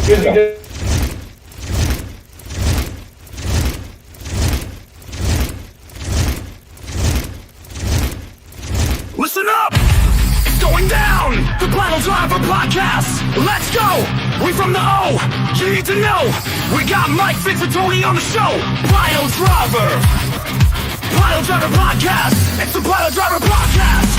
Listen up! It's going down! The Piledriver podcast! Let's go! We from the O! You need to know! We got Mike, Vince, and Tony on the show! Piledriver! Piledriver podcast! It's the Piledriver podcast!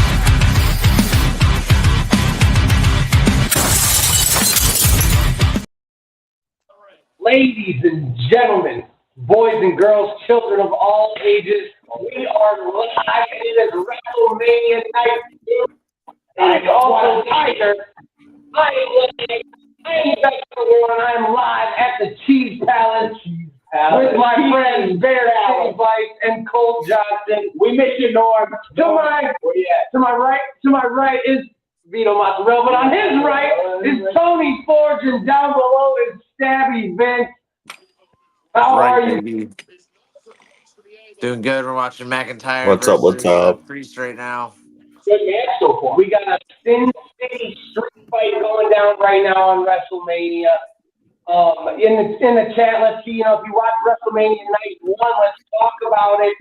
Ladies and gentlemen, boys and girls, children of all ages, we are live. It is Wrestlemania night. And also Tiger. I am I'm live at the Cheese Palace with my friends Bear City Vice and Cole Johnson. We miss you, Norm. To my right is Vito Mozzarella, but on his right is Tony Forge, and down below is Stabby Vince. How are you? Baby. Doing good. We're watching McIntyre. What's up? Priest right now. Good match so far. We got a Sin City street fight going down right now on WrestleMania. In the chat, let's see. If you watch WrestleMania night 1, let's talk about it.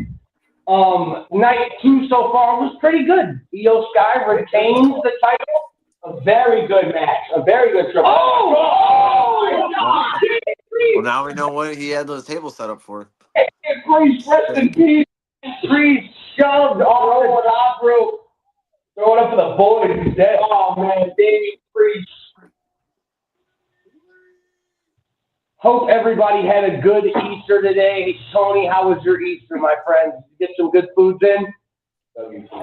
Night 2 so far was pretty good. Io Sky retains the title. A very good match. A very good triple. Oh my God! Well, now we know what he had those tables set up for. Priest, rest in peace. Priest shoved off the top rope. Throwing up for the boys. He's dead. Oh man, Damian Priest. Hope everybody had a good Easter today. Tony, how was your Easter, my friend? Did you get some good foods in?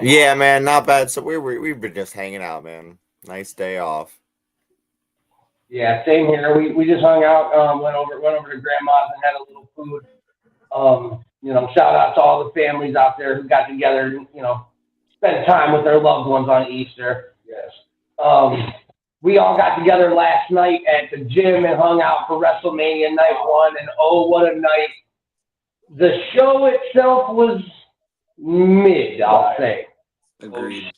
Yeah, man, not bad. So we've been just hanging out, man. Nice day off. Yeah, same here. We just hung out, went over to Grandma's and had a little food. Shout out to all the families out there who got together and, spent time with their loved ones on Easter. Yes. We all got together last night at the gym and hung out for WrestleMania night 1, and oh, what a night. The show itself was mid, I'll say. Agreed.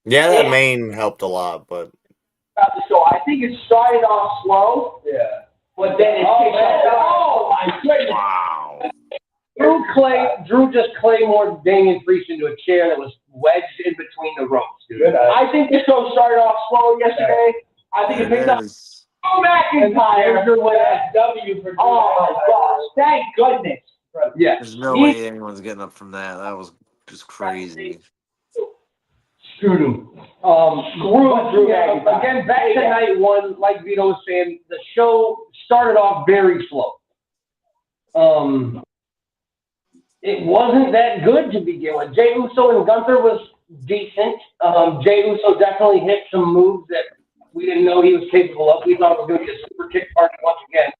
Yeah, that main helped a lot, but About the show, I think it started off slow. Yeah. But then it picked up. Oh my goodness. Wow. Drew just Claymored Damian Priest into a chair that was wedged in between the ropes, dude. I think the show started off slow yesterday. I think it picked up. Oh, McIntyre. RSW for oh my gosh. Thank goodness. Yeah. There's no way anyone's getting up from that. That was just crazy. Shoot him. Drew again, back to night 1, like Vito was saying, the show started off very slow. It wasn't that good to begin with. Jey Uso and Gunther was decent. Jey Uso definitely hit some moves that we didn't know he was capable of. We thought it was going to be a super kick party once again.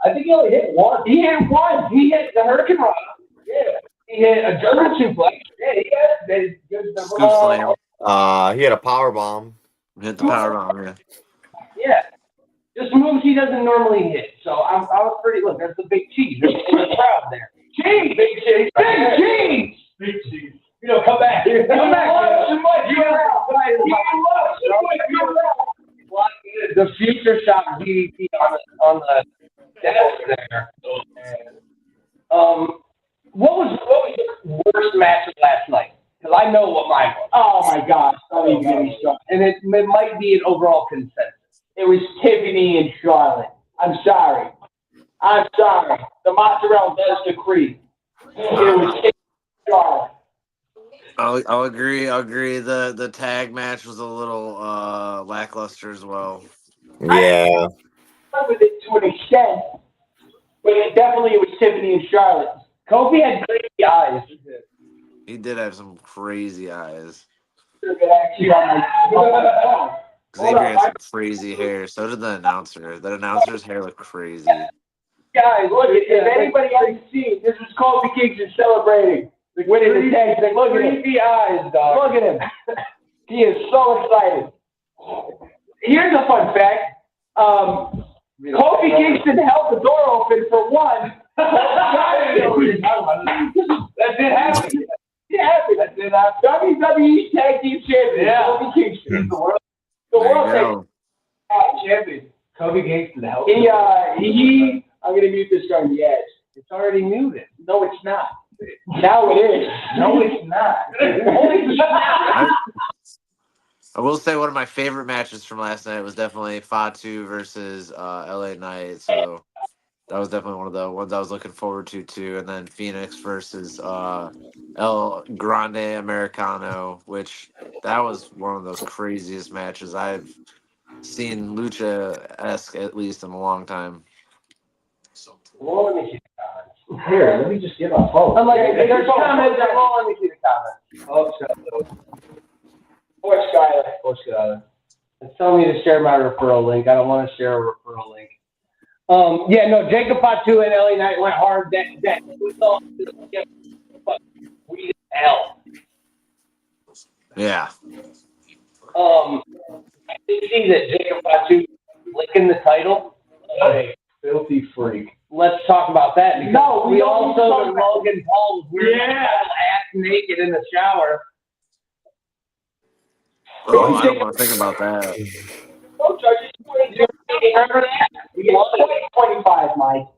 I think he only hit one. He hit one. He hit the Hurricane Rana. Yeah. He hit a German suplex. Yeah, he had good. he had a power bomb. Hit the power bomb, yeah. Yeah. Just moves he doesn't normally hit. So I was pretty, look, there's the big cheese in the crowd there. Cheese! Big cheese! Big cheese! Big cheese. Come back. Come back. The future shot DDT on the desk there. What was the worst match of last night? Because I know what mine was. Oh my gosh. And it might be an overall consensus. It was Tiffany and Charlotte. I'm sorry. The mozzarella does decree. It was Tiffany and Charlotte. I'll agree. The tag match was a little lackluster as well. Yeah. I with it to an extent, but it was Tiffany and Charlotte. Kofi had crazy eyes. He did have some crazy eyes. Xavier had some crazy hair. So did the announcer. The announcer's hair looked crazy. Guys, look, if anybody hasn't seen, this is Kofi Kingston celebrating. Winning the tag. Look at him. Eyes, dog. Look at him. He is so excited. Here's a fun fact. Kofi Kingston held the door open for one. That did happen. WWE Tag Team Champion. Yeah. Kofi Kingston. The world champion. Toby Gates to the help. I'm gonna mute this on the edge. It's already muted. No, it's not. Now it is. No, it's not. I will say one of my favorite matches from last night was definitely Fatu versus LA Knight. So that was definitely one of the ones I was looking forward to too. And then Phoenix versus El Grande Americano, which that was one of those craziest matches I've seen lucha-esque at least in a long time. Well, let me see the comments. Here, let me just get my phone. I'm like, there's comments. Let me see the comments. Oh, so. Poor Skyler. It's telling me to share my referral link. I don't want to share a referral link. Yeah, no, Jacob Fatu and LA Knight went hard. That was all we hell. Yeah. I did see that Jacob Fatu licking the title. Hey, filthy freak. Let's talk about that. Because No, we also don't know that Logan Paul was wearing his ass naked in the shower. Oh, I don't want to think about that. No judges. Remember that? We get 25, Mike.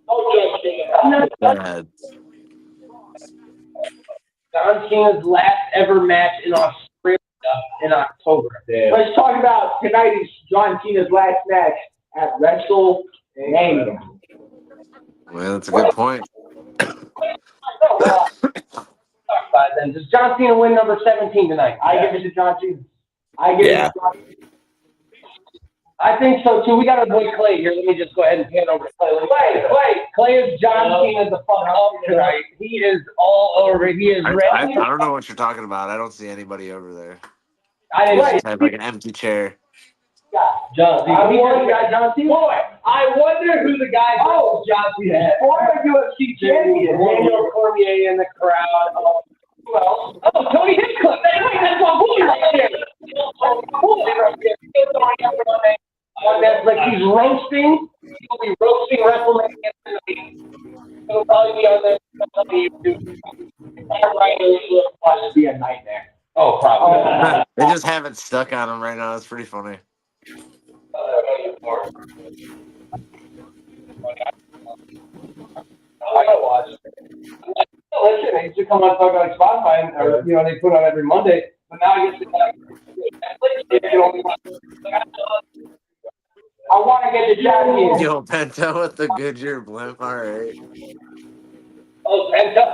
No judges. Bad. John Cena's last ever match in Australia in October. Let's talk about tonight is John Cena's last match at Wrestlemania. Well, that's a good point. Then does John Cena win number 17 tonight? I give it to John Cena. I give it to John Cena. I think so too. We got our boy Clay here. Let me just go ahead and hand over to Clay. Clay is John Cena the fuck up tonight. He is all over. He is ready. I don't know what you're talking about. I don't see anybody over there. I You didn't just have like an empty chair. John Cena. John Cena. Boy, I wonder who the guy is. John Cena. Former UFC champion. Daniel Cormier in the crowd. Who else? Oh, Tony Hinchcliffe. That's my boy right there. On Netflix, he's roasting. He'll be roasting WrestleMania tonight. He'll probably be on there on YouTube. Must be a nightmare. Oh, probably. They just have it stuck on him right now. It's pretty funny. I gotta watch. Listen, they used to come on talk like Spotify, or they put on every Monday. But now I guess it's like Netflix. They can only watch. I want to get the John Cena. Yo, Penta with the Goodyear blimp. All right. Oh, Penta.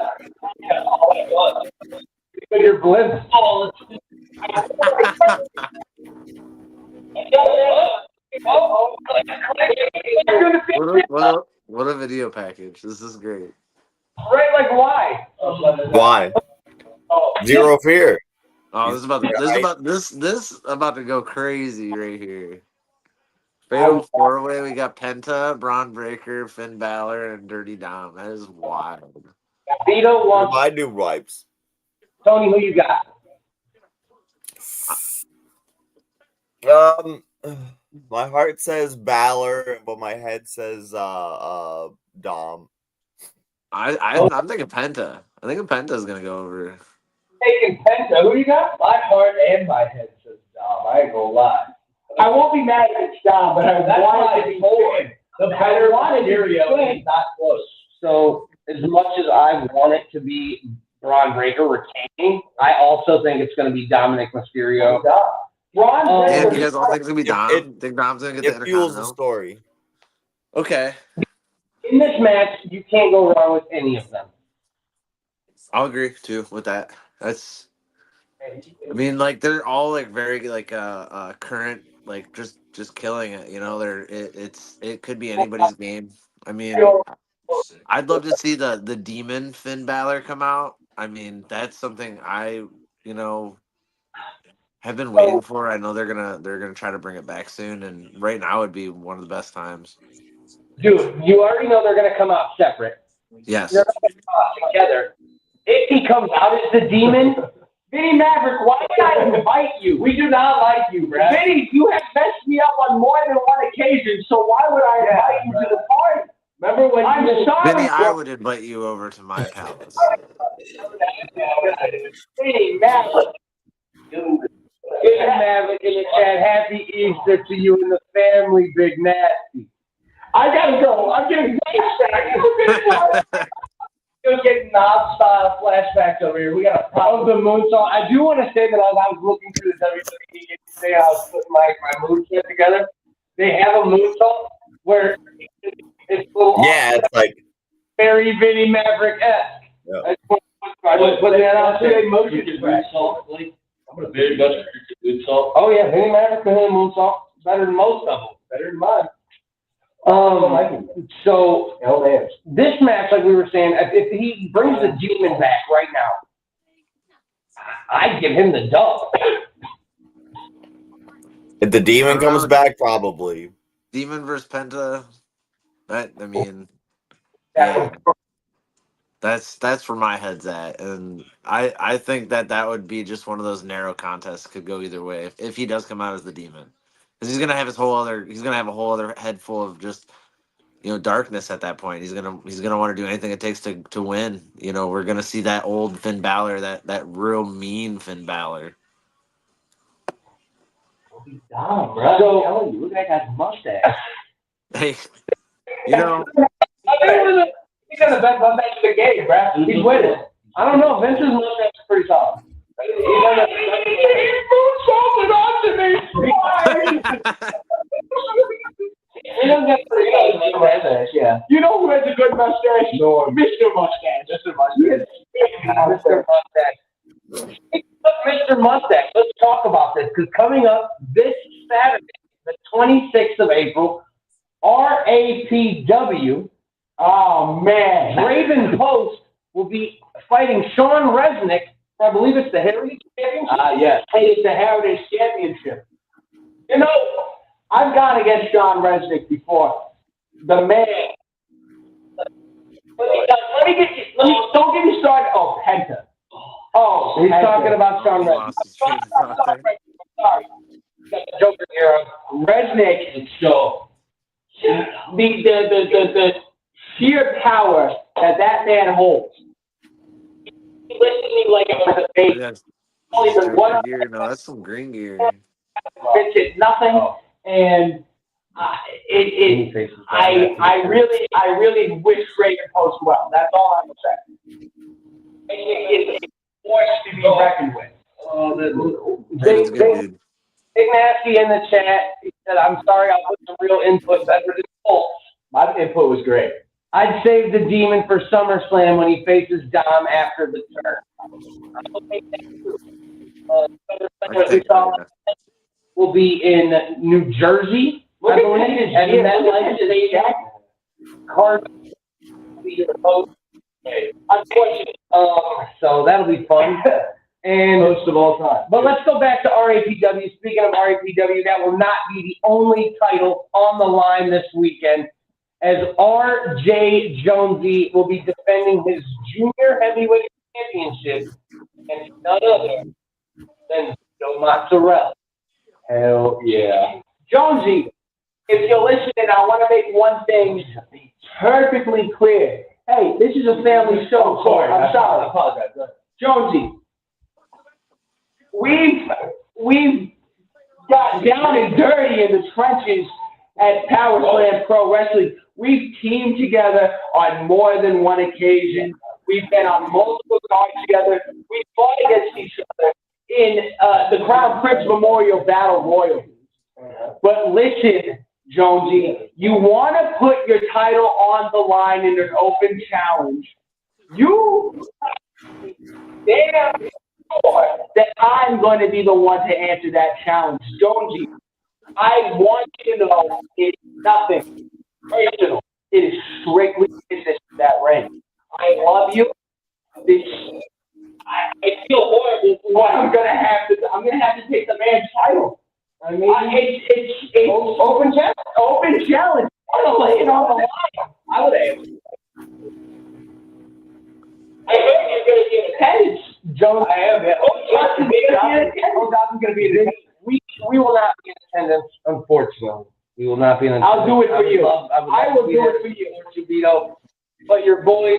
Oh my God. Your blimp. Oh, What a video package. This is great. right, like why? Why? Zero fear. Oh, this is about to go crazy right here. Fatal four-way. We got Penta, Braun Breaker, Finn Balor, and Dirty Dom. That is wild. Vito wants My new wipes. Tony. Who you got? My heart says Balor, but my head says Dom. I'm thinking Penta. I think Penta's gonna go over. Taking Penta. Who you got? My heart and my head says Dom. I ain't gonna lie. I won't be mad if it's Dom, but I want it to be good. The better Material is not close. So as much as I want it to be Braun Breaker retaining, I also think it's going to be Dominic Mysterio. Braun And Breaker. you guys all think it's gonna be Dom? Think Dom's gonna get the It fuels the Intercontinental? story. Okay, In this match, you can't go wrong with any of them. I'll agree too with that. That's. I mean, like they're all like very like current, like just killing it. It could be anybody's game. I mean, I'd love to see the demon Finn Balor come out. I mean, that's something I have been waiting for. I know they're gonna try to bring it back soon, and right now would be one of the best times. Dude, you already know they're going to come out separate. Yes. They're going to come out together. If he comes out as the demon, Vinny Maverick, why did I invite you? We do not like you, Brad. Vinny, you have messed me up on more than one occasion, so why would I invite you to the party? Remember when I'm sorry. Vinny, I would invite you over to my palace. Vinny Maverick. Vinny Maverick in the chat. Happy Easter to you and the family Big Nasty. I gotta go. I'm getting flashbacks. You're getting non-style flashbacks over here. We got a problem with the moonsault. I do want to say that as I was looking through the WWE today, I was putting my moonsault together. They have a moonsault where it's a little Yeah, it's like very Vinnie Maverick-esque. Yeah. I just put that out there. Motion moonsault. I'm gonna very much moonsault. Oh yeah, Vinnie Maverick can hit a moonsault better than most of them. Better than mine. So this match, like we were saying, if he brings the Demon back right now, I'd give him the dub. if the Demon comes back, probably. Demon versus Penta. I mean, yeah. That's where my head's at, and I think that would be just one of those narrow contests. Could go either way if he does come out as the Demon, because he's gonna have a whole other head full of just darkness at that point. He's gonna want to do anything it takes to win. We're gonna see that old Finn Balor, that real mean Finn Balor. Dumb, bro. So, I'm telling you, look at that guy's mustache. Hey, He's got the best mustache in the game, bro. He's winning. I don't know. Vince's mustache is pretty solid. He's moonsaulted onto me. He doesn't get pretty solid mustache. Yeah. You know who has a good mustache? No. Mr. Mustache. Mr. Mustache. Mr. Mustache. Mr. Mustache, let's talk about this, because coming up this Saturday, the 26th of April, RAPW, oh man, Raven Post will be fighting Sean Resnick for, I believe it's the Heritage Championship. yes. Hey, it's the Heritage Championship. You know, I've gone against Sean Resnick before. The man. Don't get me started. Oh, Penta. Oh, he's Penta. talking about Sean Resnick. Sorry. Got the Joker here. Resnick is so. The sheer power that man holds. He lifted me like it was a baby. That's Only been one gear. No, that's some green gear. It's nothing, and I really wish Raven Post well. That's all I'm saying. It's a force to be reckoned with. Big Nasty in the chat. He said, "I'm sorry, I'll put some real input better than Colts." My input was great. I'd save the Demon for SummerSlam when he faces Dom after the turn. SummerSlam will be in New Jersey, I believe. And that card will be the post. Unfortunately. So that'll be fun. And Most of all time. But let's go back to RAPW. Speaking of RAPW, that will not be the only title on the line this weekend, as R.J. Jonesy will be defending his junior heavyweight championship, and none other than Joe Mozzarella. Hell yeah. Jonesy, If you're listening, I want to make one thing perfectly clear. Hey, this is a family show. I'm sorry. I apologize. Jonesy, we've got down and dirty in the trenches at Power Slam Pro Wrestling. We've teamed together on more than one occasion. We've been on multiple cards together. We fought against each other in the Crown Prince Memorial Battle Royal. But listen, Jonesy, you want to put your title on the line in an open challenge. You damn sure that I'm going to be the one to answer that challenge. Jonesy, I want you to know it's nothing personal. It is strictly business in that ring. I love you. I feel horrible for what I'm gonna have to take the man's title. I mean, it's open challenge. Open challenge. I'm gonna lay it on the line. I would ask. I heard you're gonna be in attendance, Jones. I am. Yeah. John's gonna be in attendance. We will not be in attendance, unfortunately. We will not be in attendance. I'll do it for you. I will do it for you, Chubito. But your boys,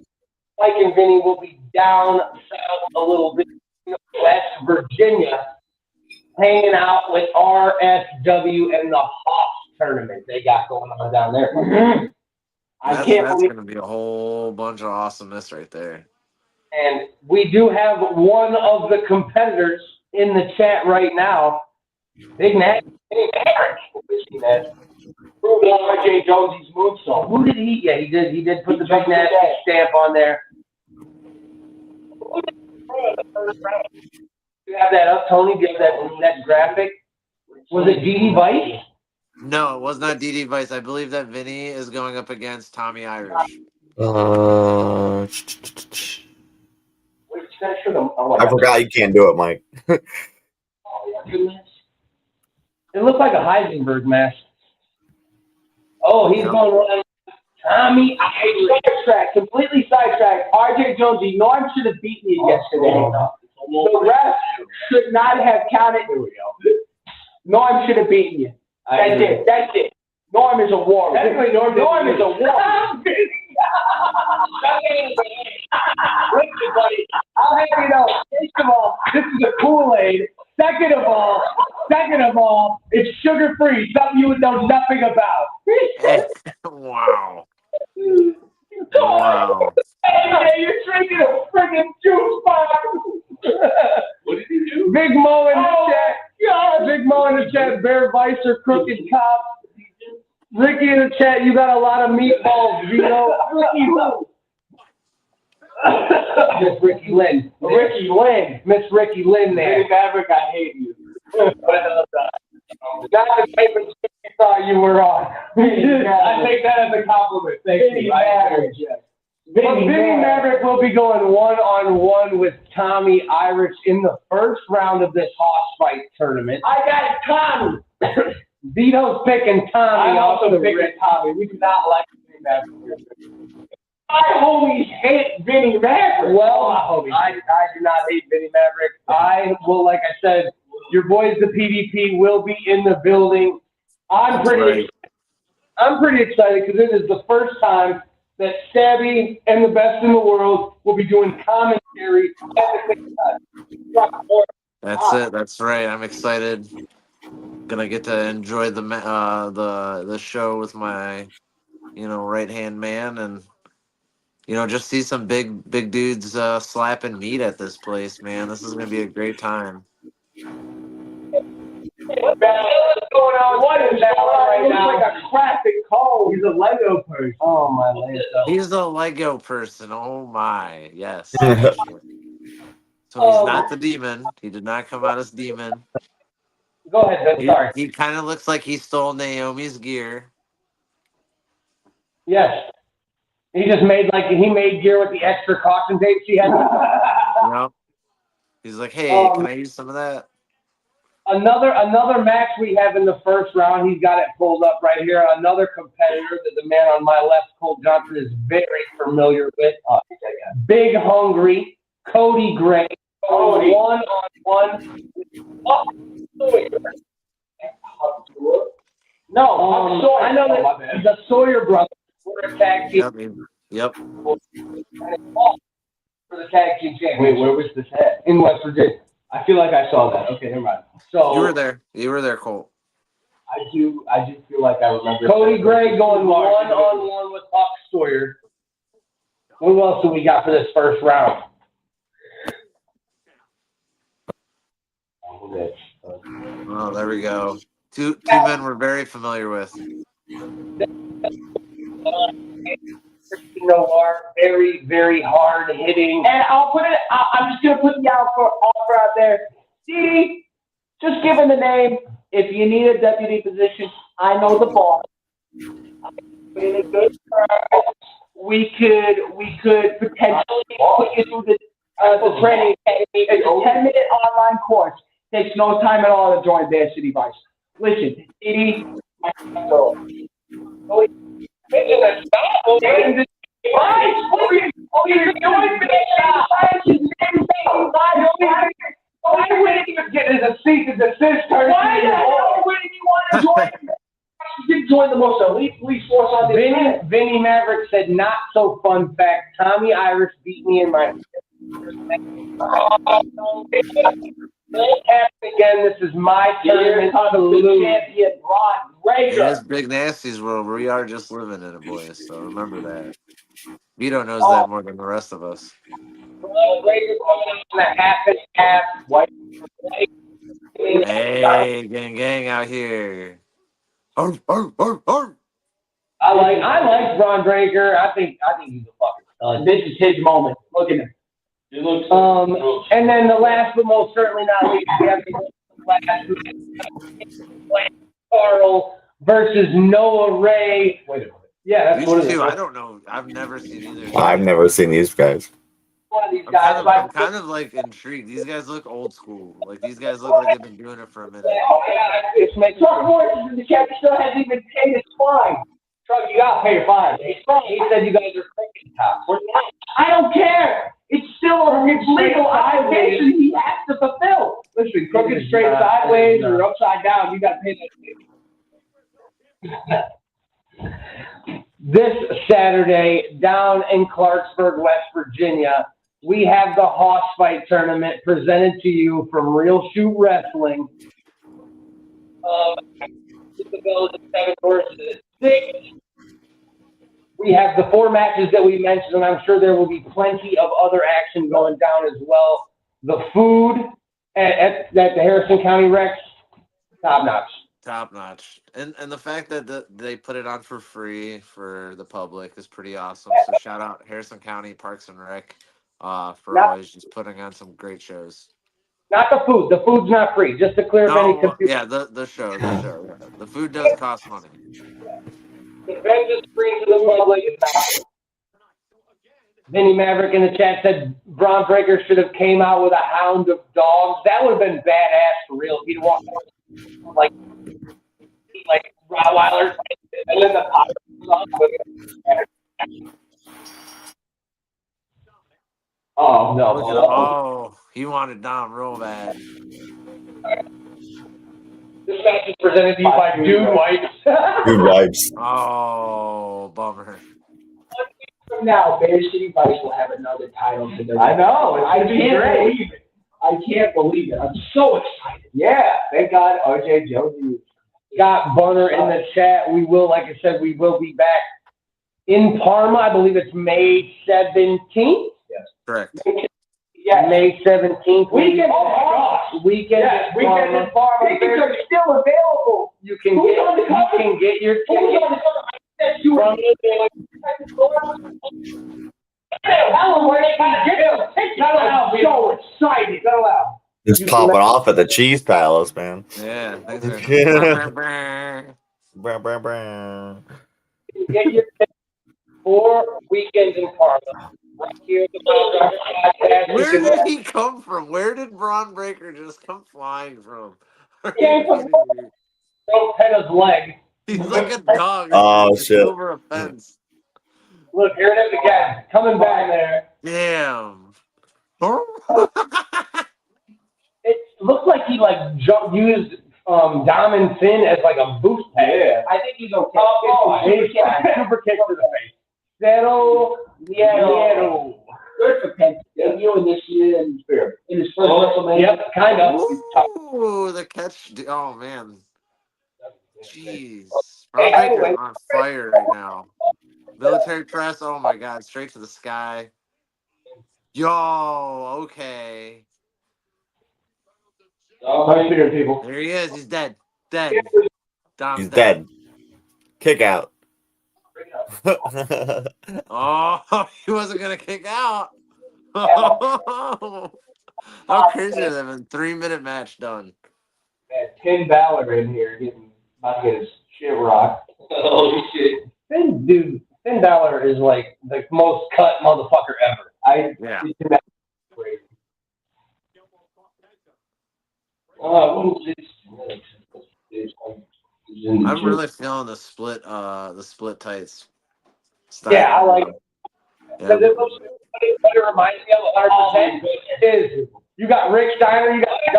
Mike and Vinny, will be down south a little bit, West Virginia, hanging out with RSW and the Hoss tournament they got going on down there. I can't That's believe. going to be a whole bunch of awesomeness right there. And we do have one of the competitors in the chat right now. Big Mac. Proving RJ Jonesy's moonsault. Who did he? Yeah, he did put the Big Nasty stamp on there. Do you have that up, Tony? Do you have that graphic? Was it DD Vice? No, it was not DD Vice. I believe that Vinny is going up against Tommy Irish. I Which section? Oh, forgot you can't do it, Mike. It looked like a Heisenberg mask. Oh, he's going around. Tommy Irish. Sidetracked, completely sidetracked. RJ Jonesy, Norm should have beaten you yesterday. The ref should not have counted. Here we go. Norm should have beaten you. That's it. Norm is a warrior. Norm is a warrior. Listen, buddy, I'll have you know, first of all, this is a Kool-Aid. Second of all, it's sugar-free, something you would know nothing about. Wow. Wow. Hey, you're drinking a friggin' juice box. What did you do? Big Mo in the chat. God. Big Mo in the chat. Bear Vice or Crooked Cop. Ricky in the chat. You got a lot of meatballs, Vito. Ricky who? Miss Ricky Lynn. Miss Ricky Lynn there. Vinny Maverick, I hate you. Not the type of shit you thought you were on. I take that as a compliment. Thank you. Vinny Maverick will be going one-on-one with Tommy Irish in the first round of this Hoss fight tournament. I got Tommy. Vito's picking Tommy. I'm also picking Tommy. We do not like Vinny Maverick. My homies hate Vinny Maverick. Well, I do not hate Vinny Maverick. I will, like I said, your boys, the PvP, will be in the building. I'm pretty excited because it is the first time that Stabby and the best in the world will be doing commentary at the same time. That's it. That's right. I'm excited. Gonna get to enjoy the show with my, right hand man, and just see some big dudes slapping meat at this place, man. This is gonna be a great time. What's going on? What is that right now? Like a classic call. He's a Lego person. Oh my Lego. He's a Lego person. Oh my, yes. So he's not the demon. He did not come out as demon. Go ahead, Ben. Sorry. He kind of looks like he stole Naomi's gear. Yes. He just made gear with the extra caution tape she had. Yep. He's like, hey, can I use some of that? Another match we have in the first round. He's got it pulled up right here. Another competitor that the man on my left, Cole Johnson, is very familiar with. Big Hungry, Cody Gray. One-on-one. No, I know that the Sawyer brothers were a tag team. Yep. For the tag team championship. Wait, where was this at? In West Virginia. I feel like I saw that. Okay, never mind. So you were there, Colt. I do feel like I remember. Cody Gray going one-on-one with Huck Sawyer. What else do we got for this first round? Oh, there we go. Two men we're very familiar with. Very, very hard hitting. And I'm just going to put the offer out there. See, just given the name, if you need a deputy position, I know the boss. In a good price, we could potentially put you through the training academy. It's a 10-minute online course. Takes no time at all to join Bear City Vice. Listen, Edie, what are you doing? Why wouldn't you get as a cease and desist? Why the hell wouldn't you want to join? You join the most elite police force on this planet. Vinny Maverick said, not so fun fact. Tommy Irish beat me in my. Won't happen again. This is my tournament to lose. Champion Ron It Rager. is Big Nasty's world. We are just living in it, boys. So remember that. Vito knows that more than the rest of us. Ron Rager coming out in a half and half. White. Hey, gang out here. Arr, arr, arr, arr. I like Ron Breaker. I think he's a fucking stud. This is his moment. Look at him. It looks and then the last but most certainly not least, we have the last Carl versus Noah Ray. Wait a minute. Yeah, that's These what it is. two, I don't know. I've never seen either. I've never seen these guys. One of these guys. I'm kind of like intrigued. These guys look old school. Like these guys look like they've been doing it for a minute. Oh, yeah, it's makes Truck Voices in the chat still hasn't even paid his fine. Truck, you gotta pay your fine. He said you guys are crazy cops. I don't care. It's still a legal obligation he has to fulfill. Listen, crooked straight sideways or upside down, you gotta pay that. This Saturday, down in Clarksburg, West Virginia, we have the Hoss Fight Tournament presented to you from Real Shoot Wrestling. The bill is 7 versus 6. We have the 4 matches that we mentioned, and I'm sure there will be plenty of other action going down as well. The food at the Harrison County Rex, top notch. Top notch. And the fact that they put it on for free for the public is pretty awesome. So shout out Harrison County Parks and Rec for always just putting on some great shows. Not the food. The food's not free. Just to clear up any confusion. Yeah, the show. The food does cost money. The event is free to the public. Vinny Maverick in the chat said Braun Breaker should have came out with a hound of dogs. That would have been badass for real. He'd walk like Rottweilers and then the Oh no! Oh, he wanted Dom real bad. This match is presented to you by Dude Wipes. Dude Wipes. Oh, bummer. From now, Bear City Vice will have another title to their. I know. I can't believe it. I can't believe it. I'm so excited. Yeah, thank God RJ Jones. Scott Bunner in the chat. We will, like I said, we will be back in Parma. I believe it's May 17th. Yes. Correct. Yeah, May 17th. Weekend. Oh my gosh. Weekend. Yes, weekend in Parma. Tickets are still available. You can get your tickets from I'm so excited. Just popping off at the Cheese Palace, man. Yeah. Thanks Brr, brr, brr. Get your tickets for Weekends in Parma. Right here at the Piledriver Podcast. Where did he come from? Where did Braun Breaker just come flying from? Came from Petta's leg. He's like a dog. Oh, shit. Over a fence. Look, here it is again. Coming back there. Damn. It looked like he used Dom and Finn as like a boost pad. Yeah. I think he's okay. Super kick to the face. Zero. Good for Penn. You in this year in his first WrestleMania. Yep, kind of. Ooh, the catch. Oh, man. Jeez. Braun Breaker on fire right now. Military press. Oh, my God. Straight to the sky. Yo, okay. People. There he is. He's dead. Dead. Dom's He's dead. Kick out. Oh, he wasn't going to kick out. How crazy would that have been? 3-minute match done. Finn Balor in here about to get his shit rocked. Oh shit. Finn Balor is like the most cut motherfucker ever. Yeah. I'm really feeling the split tights style. Yeah, I like it. Yeah. What it reminds me of 100% is you got Rick Steiner, you got the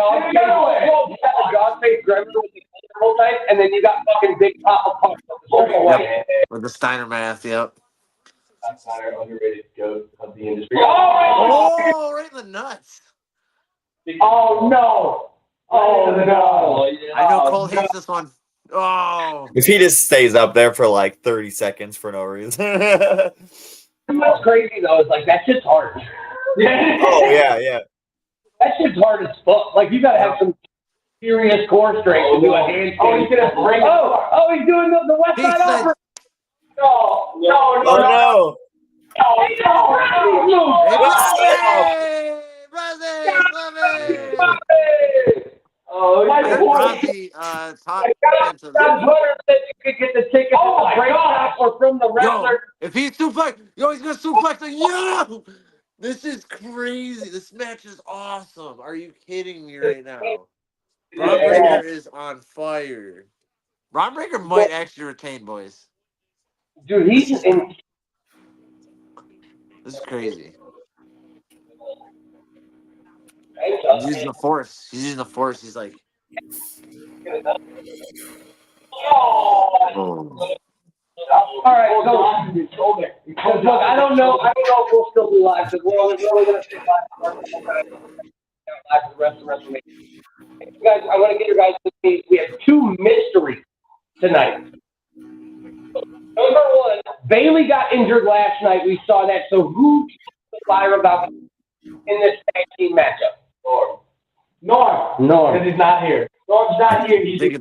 dog face Gremlin with the whole type, and then you got fucking Big Papa Punk With the Steiner math, yep. Steiner, underrated goat of the industry. Oh, right in the nuts. Oh, no. Oh, no. I know Cole hates this one. Oh. If he just stays up there for like 30 seconds for no reason. What's crazy, though, is like, that shit's hard. Oh, yeah. That shit's hard as fuck. Like, you gotta have some serious core strength to do a handstand. Oh, he's gonna bring it. He's doing the West He Side said, Upper. No. Oh, no. hey, brother, Oh, my I heard boy. Robbie talk into On Twitter said you could get the ticket from the break shop or from the Yo, wrestler. if he suplex, he's gonna suplex like yo. This is crazy. This match is awesome. Are you kidding me right now? Braun Breaker is on fire. Braun Breaker might actually retain, boys. Dude, he's in. This is crazy. He's using the force. He's like, oh. All right, so look, I don't know if we'll still be live because we're only going to stay live for the rest of WrestleMania. You guys, I want to get your guys to see. We have two mysteries tonight. Number one, Bailey got injured last night. We saw that. So who can fire about in this tag team matchup? Norm. Because he's not here. Norm's not here. Think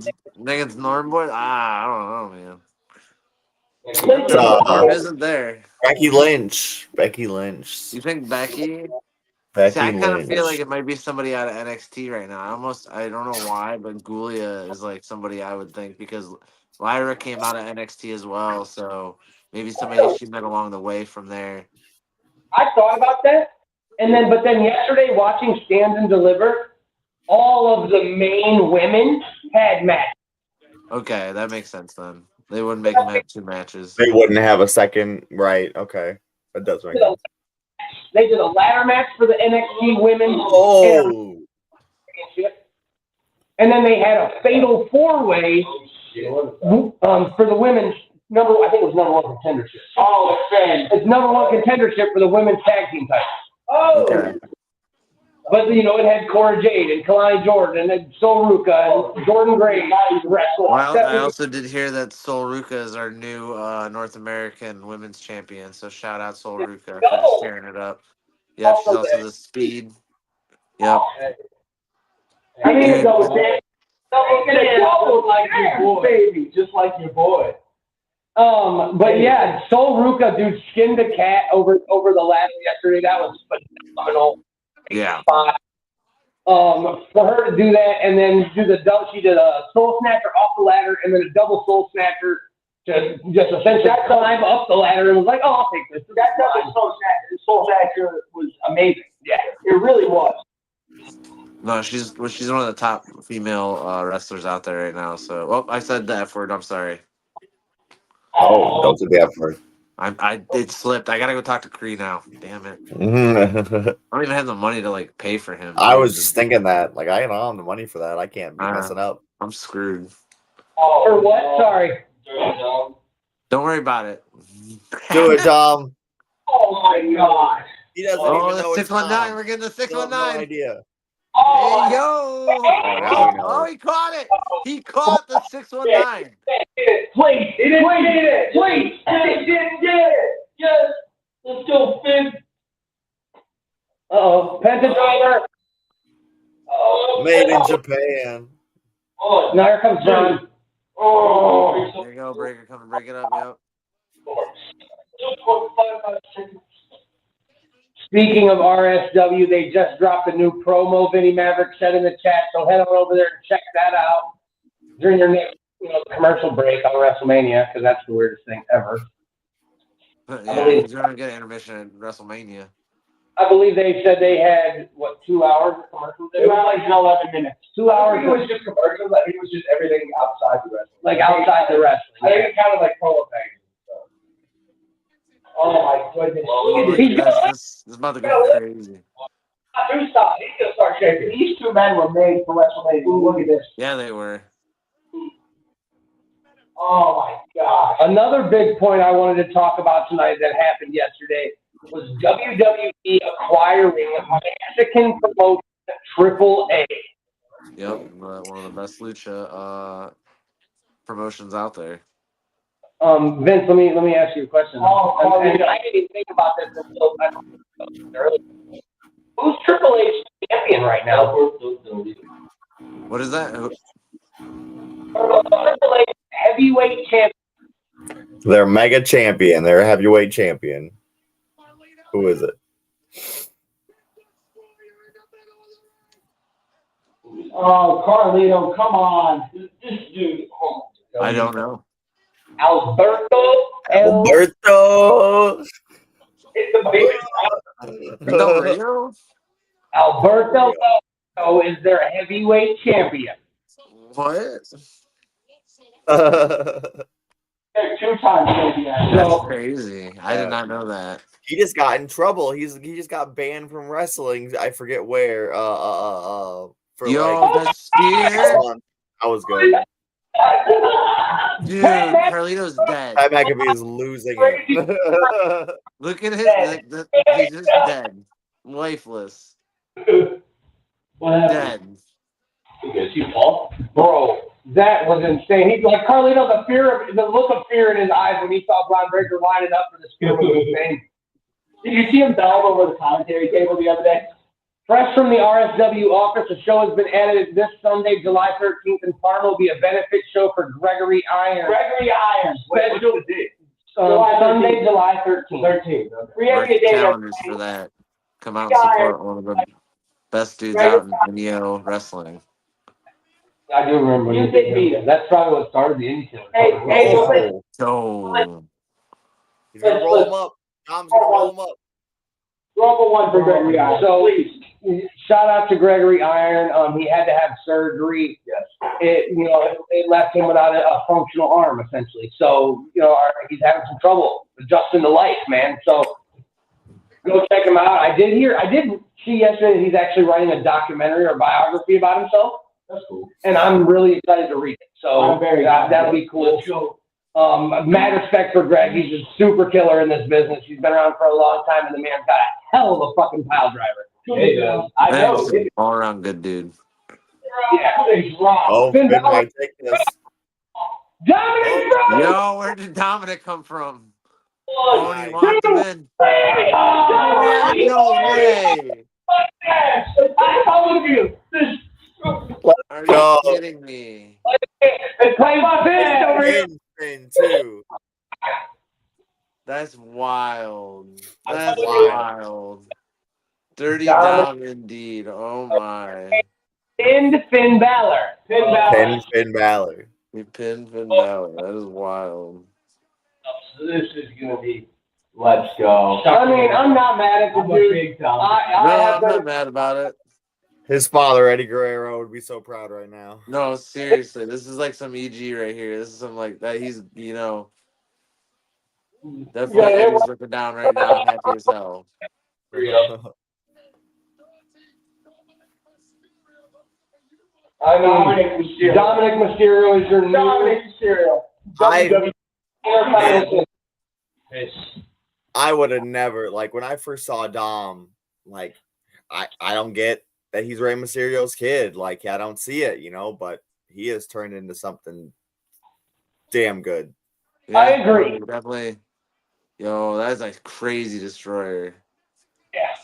it's Norm, boy? I don't know, man. Uh, Norm isn't there. Becky Lynch. You think Becky? Becky See, I kind of Lynch. feel like it might be somebody out of NXT right now. I don't know why, but Gulia is like somebody I would think because Lyra came out of NXT as well, so maybe somebody she met along the way from there. I thought about that, but then yesterday watching Stand and Deliver, all of the main women had matches. Okay, that makes sense then. They wouldn't make them have two matches. They wouldn't have a second, right? Okay, that does make sense. They did a ladder match for the NXT Women's Championship, and then they had a fatal four-way for the women's I think it was number one contendership. Oh, It's number one contendership for the women's tag team title. Okay. But, it had Cora Jade and Kalani Jordan and then Sol Ruka and Jordan Gray wrestled. Well, I also did hear that Sol Ruka is our new North American women's champion, so shout out Sol Ruka for just tearing it up. Yep, she's also the speed. Yep. I mean, Dude, like your boy, baby, just like your boy. But yeah, Sol Ruka, dude, skinned a cat over the ladder yesterday. That was phenomenal. Yeah. For her to do that and then do she did a soul snatcher off the ladder and then a double soul snatcher to just essentially climb up the ladder and was like, I'll take this. That double soul snatcher was amazing. Yeah, it really was. No, she's one of the top female wrestlers out there right now. So, I said the F word. I'm sorry. Oh, don't say the F word. It slipped. I gotta go talk to Cree now. Damn it. I don't even have the money to pay for him. I was just thinking that. I don't have the money for that. I can't be messing up. I'm screwed. For what? Sorry. Don't worry about it. Do it, Dom. Oh my God. He doesn't even know the it's 619. Dom. We're getting the He has 619. no idea. Oh, Hey, yo. now we know. He caught it. He caught the 619. Please. He didn't get it. Please. He didn't get it. Yes. Let's go, Finn. Piledriver. Made in Japan. Now here comes John. There you go, Breaker. Come and break it up, yep. Speaking of RSW, they just dropped a new promo. Vinny Maverick said in the chat, so head on over there and check that out during your next commercial break on WrestleMania, because that's the weirdest thing ever. Yeah, he's going to get an intermission at WrestleMania. I believe they said they had, 2 hours of commercials? It was like 11 minutes. 2 hours. It was just commercials. I think it was just everything outside the wrestling. Like outside the wrestling. I think it counted like promo things. Oh my goodness. This is about to go crazy. He's gonna start shaking. These two men were made for WrestleMania. Look at this. Yeah, they were. Oh my gosh. Another big point I wanted to talk about tonight that happened yesterday was WWE acquiring Mexican promotion Triple A. Yep, one of the best lucha promotions out there. Vince, let me ask you a question. And I didn't even think about this until earlier. Who's Triple H champion right now? What is that? Triple H heavyweight champion. They're mega champion. They're a heavyweight champion. Who is it? Oh, Carlito, come on. This dude. I don't know. Alberto. Del Rio? Alberto is their heavyweight champion. What? They're 2-time champion. That's crazy. I did not know that. He just got in trouble. He just got banned from wrestling. I forget where. For The spear. I was good. Dude, Carlito's dead. Pat McAfee is losing it. Look at him. He's just dead. Lifeless. Dead. Is he Paul? Bro, that was insane. He's like Carlito, the look of fear in his eyes when he saw Braun Breaker lining up for the spear was insane. Did you see him dive over the commentary table the other day? Fresh from the RSW office, a show has been added this Sunday, July 13th in Parma. Will be a benefit show for Gregory Irons. Gregory Irons. What's the date? Sunday, July 13th. Mark your calendars for that. Come out and support one of the best dudes out in Neo wrestling. I do remember when you did beat him. That's probably what started the indie killer. Hey, So He's gonna roll him up. Tom's gonna roll him up. Rumble one for Gregory Irons. So, please. shout out to Gregory Iron. He had to have surgery. Yes. It left him without a functional arm, essentially. So, he's having some trouble adjusting to life, man. So, go check him out. I did see yesterday that he's actually writing a documentary or biography about himself. That's cool. And I'm really excited to read it. So, I'm very that'll be cool. Let's go. Mad respect for Greg. He's a super killer in this business. He's been around for a long time, and the man's got a hell of a fucking pile driver. I know. he's an all around good dude. Yeah, he's wrong. Oh, Finn Finn Balor. might take this. Dominic, bro! Yo, where did Dominic come from? Oh, and he locked him in. Oh, No way. I told you. Are you kidding me? Play my fist over here. Finn too. That's wild. That's wild. Dirty Dom indeed. Oh my. Pinned Finn Balor. Finn Balor. He pinned Finn Balor. That is wild. So this is gonna be. Let's go. I mean, I'm not mad at the dude. No, I'm not mad about it. His father, Eddie Guerrero, would be so proud right now. No, seriously. This is like some EG right here. This is some like that. He's, definitely Eddie's looking down right now. Happy as hell. Dominic Mysterio is your Dominic Mysterio. I would have never, when I first saw Dom, I don't get that he's Rey Mysterio's kid. I don't see it, but he has turned into something damn good. Yeah, I agree. Definitely. Yo, that's a crazy destroyer. Yeah.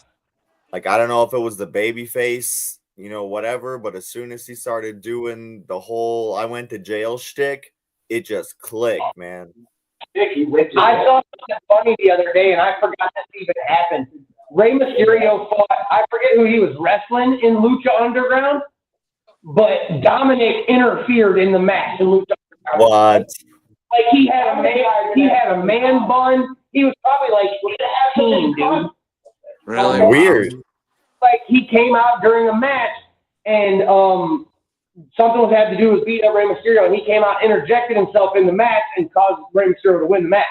I don't know if it was the baby face, whatever, but as soon as he started doing the whole I went to jail shtick, it just clicked, man. I saw something funny the other day, and I forgot this even happened. Rey Mysterio fought, I forget who he was wrestling in Lucha Underground, but Dominic interfered in the match in Lucha Underground. What? He had a man bun. He was probably 18, dude. Really Weird. He came out during a match, and something was had to do with beating up Rey Mysterio, and he came out, interjected himself in the match, and caused Rey Mysterio to win the match.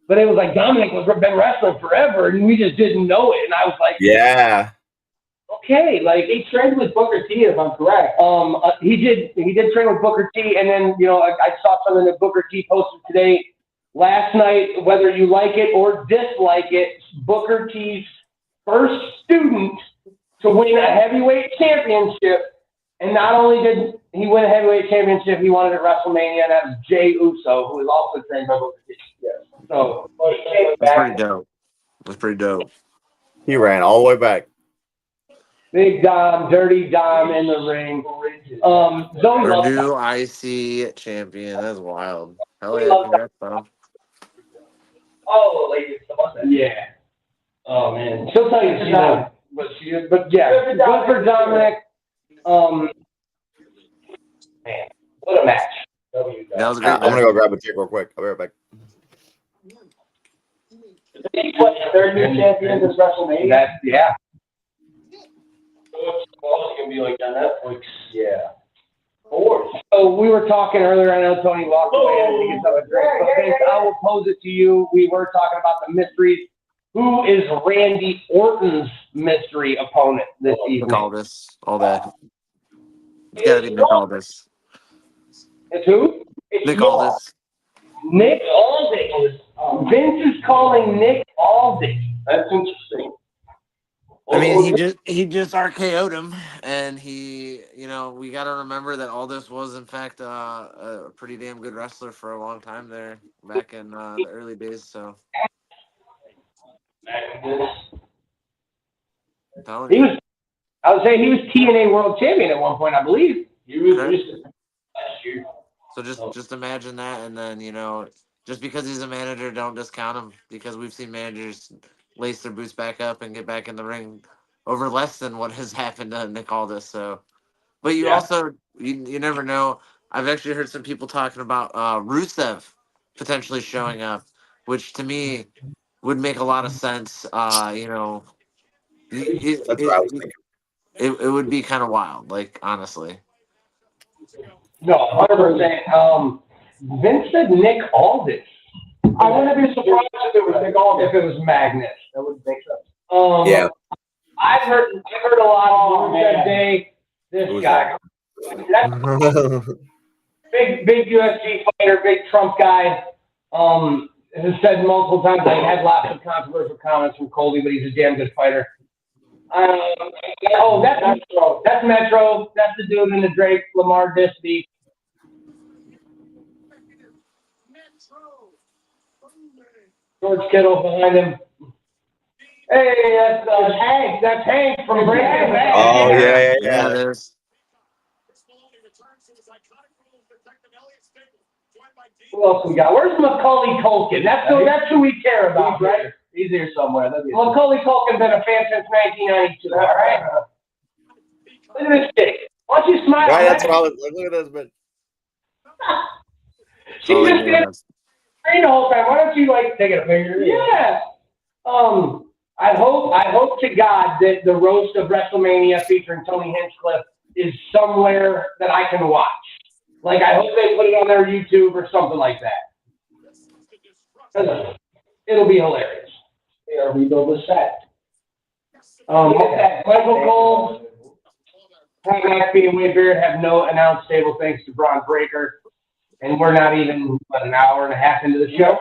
But it was Dominic was been wrestling forever, and we just didn't know it. And I was like, yeah, okay, he trained with Booker T, if I'm correct. He did train with Booker T, and then I saw something that Booker T posted today, last night. Whether you like it or dislike it, Booker T's first student to win a heavyweight championship. And not only did he win a heavyweight championship, he won it at WrestleMania, and that was Jey Uso, who is also trained by both of these. So he came That's back. pretty dope. That's pretty dope. He ran all the way back. Big Dom, Dirty Dom in the ring. Zoe Our loves new IC champion. That's wild. Hell yeah, congrats, Tom. Oh, ladies, Yeah. Oh man, she'll tell you she's not, but she is. But yeah, good for Dominic. Man, what a match. That was a great I'm gonna go grab a drink real quick. I'll be right back. Third new champion this WrestleMania. That's yeah. it's gonna be like on Netflix. Yeah. So we were talking earlier. I know Tony walked away. I think it's a drink. But Vince, I will pose it to you. We were talking about the mysteries. Who is Randy Orton's mystery opponent this evening? Aldis, all that. It's gotta be Nick Aldis. It's who? It's Nick Yaw. Aldis. Nick Aldis. Vince is calling Nick Aldis. That's interesting. I mean, he just RKO'd him, and we got to remember that Aldis was in fact a pretty damn good wrestler for a long time there, back in the early days. So I'm telling He you. was. I would say he was TNA World Champion at one point, I believe. He was Okay. recent last year. So just imagine that, and then just because he's a manager, don't discount him, because we've seen managers lace their boots back up and get back in the ring over less than what has happened to Nick Aldis. So, but you also you never know. I've actually heard some people talking about Rusev potentially showing up, which to me would make a lot of sense. That's what I was thinking. It would be kind of wild, like, honestly. No, 100%. Vince said Nick Aldis. I wouldn't be surprised if it was Nick Aldis. If it was Magnus, that would make sense. Yeah. I've heard a lot of Rusev Day. This Who's guy, that's big UFC fighter, big Trump guy. Has said multiple times that he had lots of controversial comments from Colby, but he's a damn good fighter. That's Metro. That's Metro. That's the dude in the Drake Lamar Disney. George Kittle behind him. Hey, that's Hank. That's Hank from Breaking Bad. Oh yeah. Yeah, it is. Who else we got? Where's Macaulay Culkin? That's who we care about, right? He's here somewhere. Macaulay Culkin's been a fan since 1992. All right. Look at this chick. Why don't you smile? Right, that's what I was like. Look at this, but She just did the whole time. Why don't you take a picture? Yeah. I hope to God that the roast of WrestleMania featuring Tony Hinchcliffe is somewhere that I can watch. I hope they put it on their YouTube or something like that. It'll be hilarious. They are rebuild the set. Michael Cole, Pat McAfee, and Wade Barrett have no announced stable thanks to Braun Breaker. And we're not even an hour and a half into the show.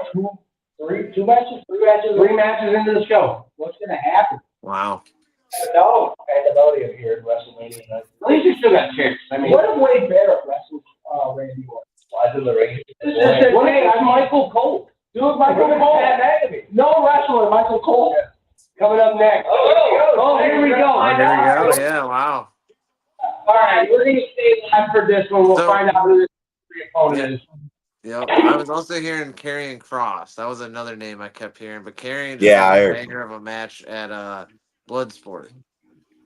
Three matches into the show. What's going to happen? Wow. No, pandemonium here in WrestleMania. At least you still got chicks. I mean, What if Wade Barrett wrestles Randy Orton? Slides in the ring. That's Michael Cole. Dude, Michael Cole. No wrestler, Michael Cole. Coming up next. Here we go. Oh, there you go. Yeah, wow. All right, we're going to stay live for this one. We'll find out who this opponent is. Yep. I was also hearing Karrion Kross. That was another name I kept hearing. But Karrion just I had a heard. banger of a match at Bloodsport.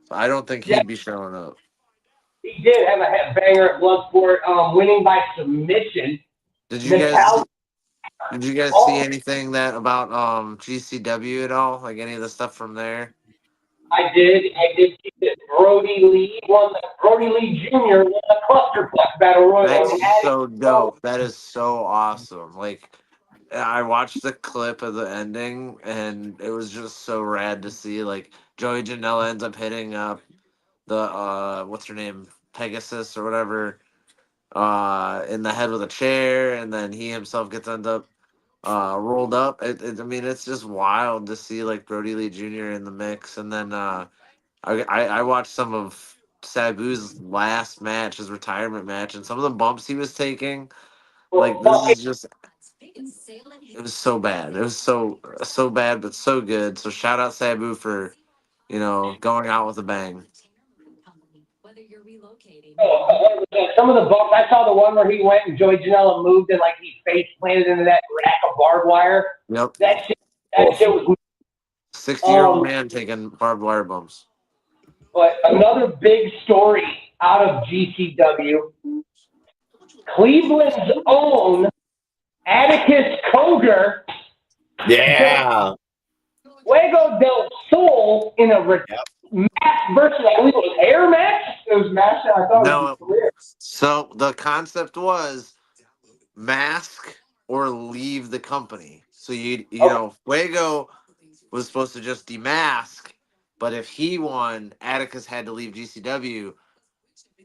So I don't think he'd be showing up. He did have a banger at Bloodsport, winning by submission. Did you guys see anything about GCW at all? Like any of the stuff from there? I did see that Brody Lee Jr. won the Clusterfuck Battle Royal. That's so dope. That is so awesome. I watched the clip of the ending, and it was just so rad to see. Joey Janela ends up hitting the what's her name, Pegasus or whatever, in the head with a chair, and then he himself ends up rolled up. I mean, it's just wild to see Brody Lee Jr. in the mix, and then I watched some of Sabu's last match, his retirement match, and some of the bumps he was taking. Like this is just, it was so bad. It was so bad, but so good. So shout out Sabu for going out with a bang. Some of the bumps, I saw the one where he went and Joey Janela moved and like he face planted into that rack of barbed wire. Yep. That shit was. 60-year-old man taking barbed wire bumps. But another big story out of GCW, Cleveland's own Atticus Cogar. Yeah. Fuego del Sol in a match versus, I believe it was air match. It was match that I thought was career. So the concept was mask or leave the company. So Fuego was supposed to just demask, but if he won, Atticus had to leave GCW.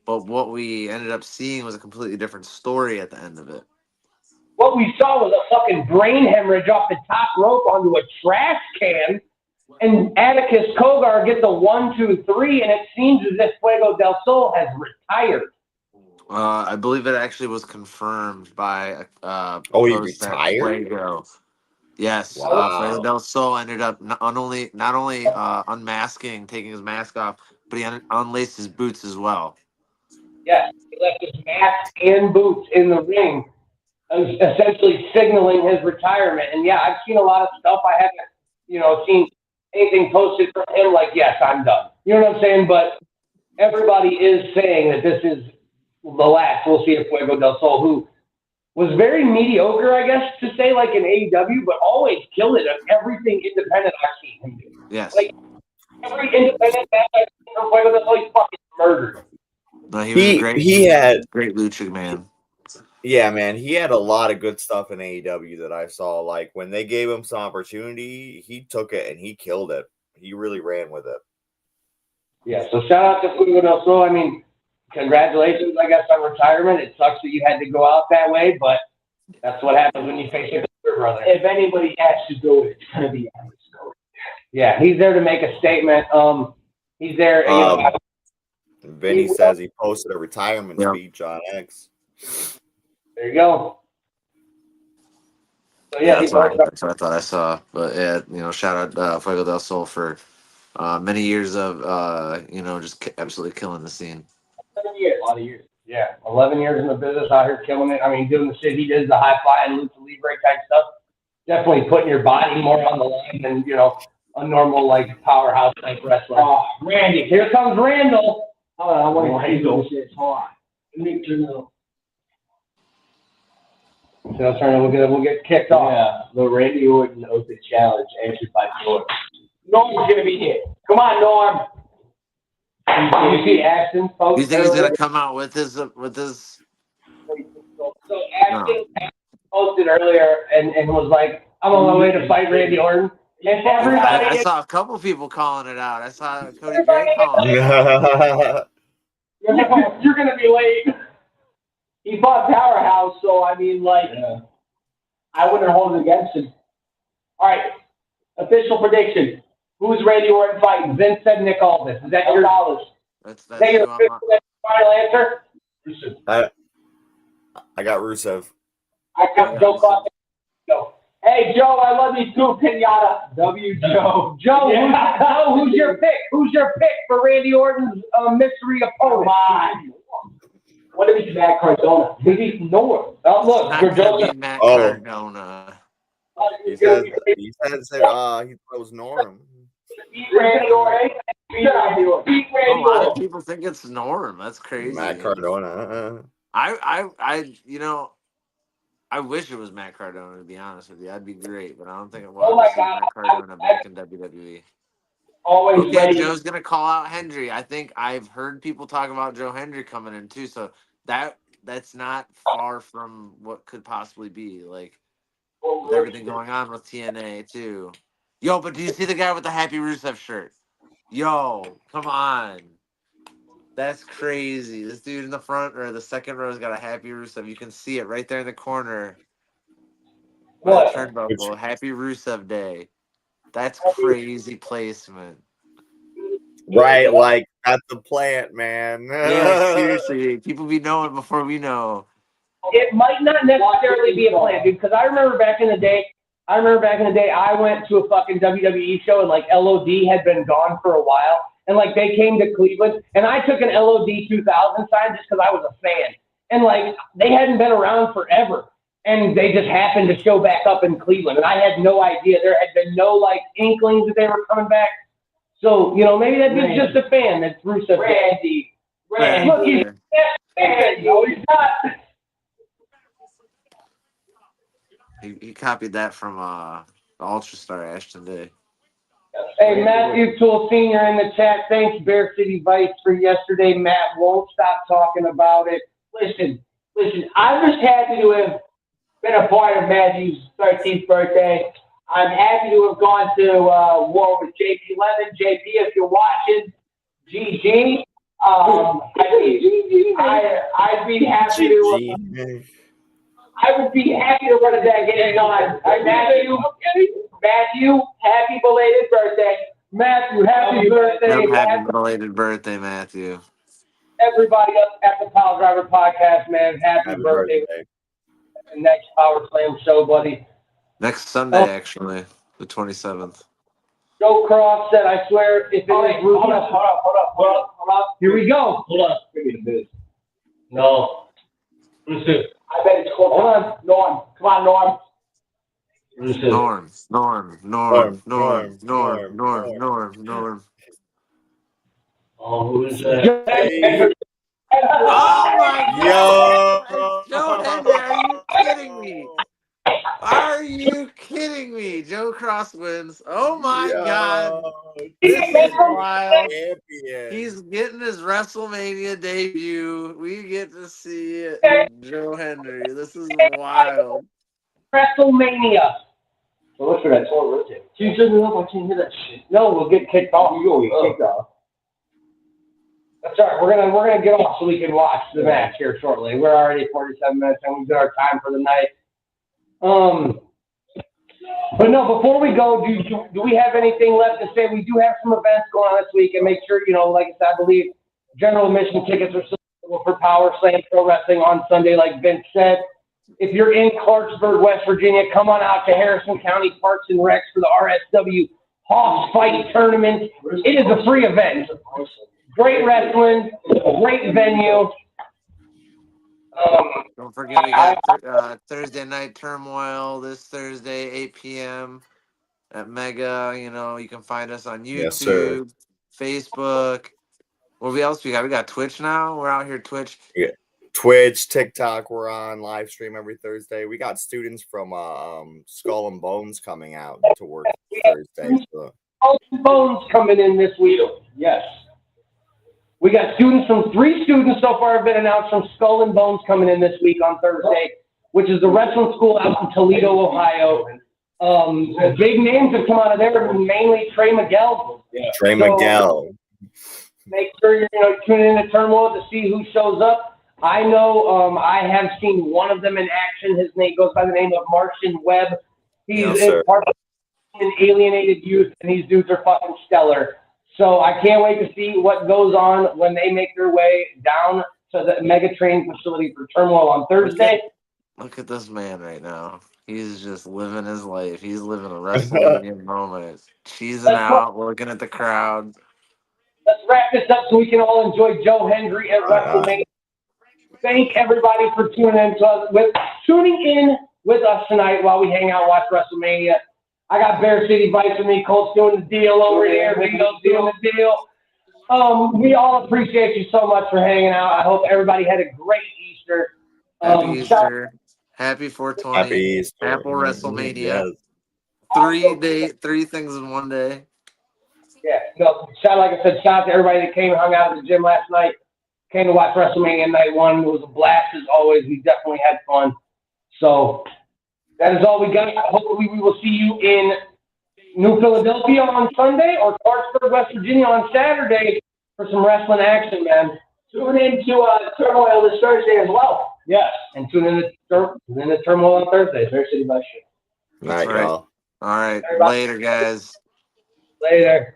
But what we ended up seeing was a completely different story at the end of it. What we saw was a fucking brain hemorrhage off the top rope onto a trash can, and Atticus Cogar gets a 1, 2, 3, and it seems as if Fuego del Sol has retired. I believe it actually was confirmed by he retired? Fuego. Yes, Wow. Fuego del Sol ended up not only unmasking, taking his mask off, but he unlaced his boots as well. Yes, he left his mask and boots in the ring, essentially signaling his retirement. And yeah, I've seen a lot of stuff. I haven't, seen anything posted from him like, yes, I'm done. You know what I'm saying? But everybody is saying that this is the last we'll see of Fuego del Sol, who was very mediocre, I guess, to say, like in AEW, but always killed it at everything independent I've seen him do. Yes. Like, every independent match I've seen from Fuego del Sol, he's fucking murdered. No, he was a great, great lucha man. Yeah, man, he had a lot of good stuff in AEW that I saw. Like when they gave him some opportunity, he took it and he killed it. He really ran with it. Yeah, so shout out to Fuego del Sol. I mean, congratulations, I guess, on retirement. It sucks that you had to go out that way, but that's what happens when you face your brother. If anybody has to do it, it's going to be Atticus Cogar. Yeah, he's there to make a statement. He's there. Vinny says he posted a retirement speech on X. There you go. So yeah, that's what I thought I saw. But yeah, shout out Fuego del Sol for many years of just absolutely killing the scene. 7 years, a lot of years. Yeah, 11 years in the business, out here killing it. I mean, doing the shit he did, the high fly and lucha libre type stuff. Definitely putting your body more on the line than a normal like powerhouse type wrestler. Oh, Randy, here comes Randall. Hold on, I want to see this shit. Hold on. Need to know. So we'll get kicked off. Yeah, the Randy Orton Open Challenge answered by Norm. Norm's gonna be here. Come on, Norm. You see Ashton post? You think he's gonna come out with his? So Ashton posted earlier and was like, "I'm on my way to fight Randy Orton." And everybody, I saw a couple people calling it out. I saw Cody Gray calling it out. You're gonna be late. He fought Powerhouse, so I mean, I wouldn't hold it against him. All right, official prediction. Who's Randy Orton fighting? Vince said Nick Aldis. Is that your knowledge? That's your final answer? I got Rusev. I got Joe Clark. Hey, Joe, I love you too, Pinata. Joe. Joe, who's your pick? Who's your pick for Randy Orton's mystery opponent? What if it's Matt Cardona? Maybe Norm. Oh, look, Matt Cardona. He said he thought it was Norm. Randy Orton. A lot of people think it's Norm. That's crazy. Matt Cardona. I wish it was Matt Cardona, to be honest with you. That'd be great, but I don't think it was. Matt Cardona back in WWE. Always ready. Joe's gonna call out Hendry. I think I've heard people talk about Joe Hendry coming in too, so that's not far from what could possibly be. Like with everything going on with TNA too. Yo, but do you see the guy with the Happy Rusev shirt? Yo, come on. That's crazy. This dude in the front or the second row's got a Happy Rusev. You can see it right there in the corner. What? Turnbuckle. Happy Rusev Day. That's crazy placement. Right, like that's the plant, man. Yeah, seriously. People be knowing before we know. It might not necessarily be a plan, dude, because I remember back in the day, I went to a fucking WWE show and like LOD had been gone for a while. And like they came to Cleveland and I took an LOD 2000 sign just because I was a fan. And like they hadn't been around forever. And they just happened to show back up in Cleveland. And I had no idea. There had been no like inklings that they were coming back. So, maybe that dude's just a fan that Rusev. Randy. Look, he's a fan. No, he's not. He copied that from Ultra Star Ashton Day. Hey, Matthew Toole Sr. in the chat. Thanks, Bear City Vice, for yesterday. Matt won't stop talking about it. Listen, I'm just happy to have been a part of Matthew's 13th birthday. I'm happy to have gone to war with JP Lemon. JP, if you're watching, GG. I'd be happy to. I would be happy to run it back in on. Matthew, happy belated birthday. Matthew, happy birthday. Happy belated birthday, Matthew. Everybody up at the Piledriver podcast, man. Happy birthday. Next Power Slam show, buddy. Next Sunday, actually, the 27th. Joe Cross said, I swear, if it is Rusev. Hold up. Here we go. Hold up. Give me the biz. No. Rusev. I bet it's called. Hold on. Norm. Come on, Norm. Norm. Oh, who's that? Hey. Oh my Yo. God! Joe Henry, are you kidding me? Joe Cross wins. Oh my God! This is wild. Champion. He's getting his WrestleMania debut. We get to see it. Joe Henry. This is wild. WrestleMania. So look for that tour rotate. You shouldn't know I can't hear that shit. No, we'll get kicked off. You'll get kicked off. That's all right. We're gonna get off so we can watch the match here shortly. We're already 47 minutes and we've got our time for the night. But no, before we go, do we have anything left to say? We do have some events going on this week, and make sure, like I said, I believe general admission tickets are still available for Power Slam Pro Wrestling on Sunday, like Vince said. If you're in Clarksburg, West Virginia, come on out to Harrison County Parks and Recs for the RSW Hoss Tournament. It is a free event. Great wrestling, great venue. Don't forget, we got Thursday Night Turmoil this Thursday, 8 p.m. at Mega. You can find us on YouTube, Facebook. What else we got? We got Twitch now. We're out here Twitch. Yeah. Twitch, TikTok. We're on live stream every Thursday. We got students from Skull and Bones coming out to work Thursday. So. Skull and Bones coming in this week. Yes. We got three students so far have been announced from Skull and Bones coming in this week on Thursday, which is the wrestling school out in Toledo, Ohio. Big names have come out of there, mainly Trey Miguel. Yeah. Trey Miguel. Make sure you're tuning in to Turmoil to see who shows up. I know I have seen one of them in action. His name goes by the name of Martian Webb. He's part of an alienated youth, and these dudes are fucking stellar. So I can't wait to see what goes on when they make their way down to the Mega Training Facility for Turmoil on Thursday. Look at this man right now. He's just living his life. He's living a WrestleMania moment. Cheesing out, looking at the crowd. Let's wrap this up so we can all enjoy Joe Hendry at WrestleMania. Thank everybody for tuning in with us tonight while we hang out and watch WrestleMania. I got Bear City Vice with me. Colt's doing the deal over here. Bingo's doing the deal. We all appreciate you so much for hanging out. I hope everybody had a great Easter. Happy Easter. Happy 420. Happy Easter. Apple WrestleMania. Yes. 3 things in one day. Yeah. Like I said, shout out to everybody that came and hung out at the gym last night. Came to watch WrestleMania Night 1. It was a blast as always. We definitely had fun. So that is all we got. Hopefully we will see you in New Philadelphia on Sunday or Clarksburg, West Virginia on Saturday for some wrestling action, man. Tune in to Turmoil this Thursday as well. Yes. And tune in to Turmoil on Thursday. Bear City Vice. All right, y'all. All right. Later, guys. Later.